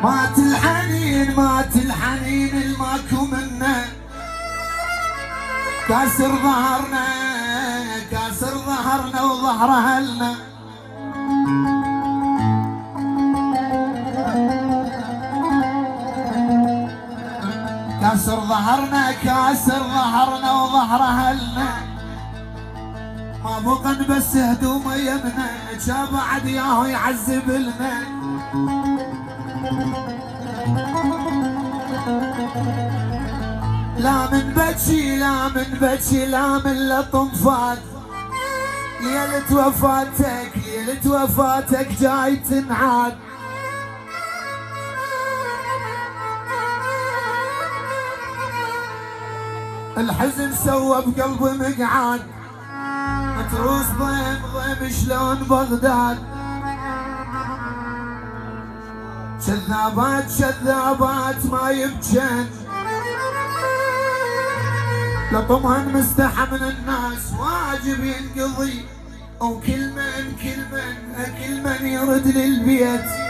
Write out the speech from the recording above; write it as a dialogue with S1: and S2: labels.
S1: مات الحنين مات الحنين الماكو منه، كاسر ظهرنا كاسر ظهرنا وظهر اهلنا. كاسر ظهرنا كاسر ظهرنا وظهر اهلنا. ما بقى بس هدومه يمنا، جا بعد ياهو يعذب لنا. لا من بكي لا من بكي لا من لطمفات، ليلة وفاتك ليلة وفاتك جاي تنعاد. الحزن سوى بقلبي مقعد، متروس ضيم ضيم شلون بغداد. شذابات شذابات ما يبجن، لطمهن مستحى من الناس واجب ينقضي. وكل من يرد للبيت